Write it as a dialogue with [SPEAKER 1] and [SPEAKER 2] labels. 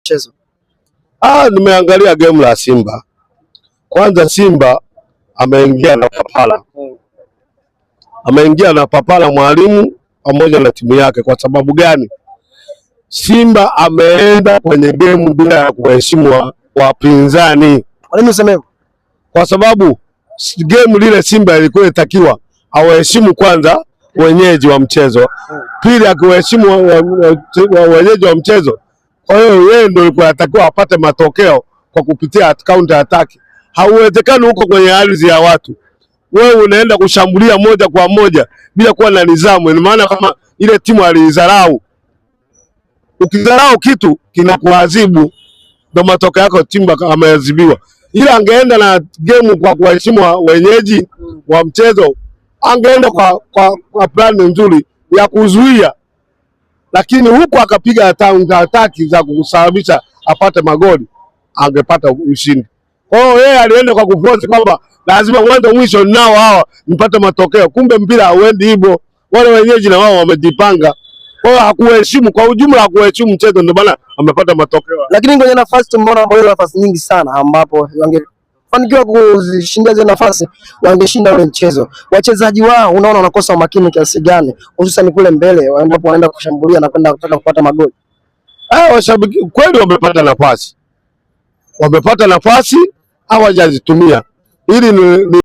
[SPEAKER 1] mchezo?
[SPEAKER 2] Nimeangalia game la Simba. Kwanza Simba ameingia na papala mwalimu pamoja na timu yake. Kwa sababu gani? Simba ameenda kwenye game bila ya kuheshimu wapinzani.
[SPEAKER 1] Kwa nini useme hivyo?
[SPEAKER 2] Kwa sababu game lile Simba ilikuwa itakiwa awaheshimu kwanza wenyeji wa mchezo, pili akiwaheshimu wenyeji wa mchezo. Kwa hiyo yeye ndio alikuwa anatakiwa apate matokeo kwa kupitia counter attack. Hauwezekani huko kwenye ardhi ya watu wewe unaenda kushambulia moja kwa moja bila kuwa na nidhamu. Ni maana kama ile timu aliidharau. Ukidharau kitu kinakuadhibu, ndio matokeo yako timu ameadhibiwa. Ila angeenda na game kwa kuheshimu wenyeji wa mchezo, angeenda kwa plan nzuri ya kuzuia, lakini huko akapiga ataki za kusababisha apate magoli, angepata ushindi. Kwa hiyo yeye alienda kwa kuforce kwamba lazima mwanzo mwisho nao hawa nipate matokeo, kumbe mpira hauendi hivyo. Wale wenyeji na wao wamejipanga. Kwa hiyo hakuheshimu, kwa ujumla hakuheshimu mchezo, ndio maana amepata matokeo.
[SPEAKER 1] Lakini kwenye nafasi tumeona mbona nafasi nyingi sana ambapo wangefanikiwa kuzishinda zile nafasi, wangeshinda ule mchezo. Wachezaji wao unaona wanakosa umakini kiasi gani, hususan kule mbele ambapo wanaenda kushambulia na kwenda kutaka kupata magoli.
[SPEAKER 2] Washabiki kweli wamepata nafasi hawajazitumia. Hili ni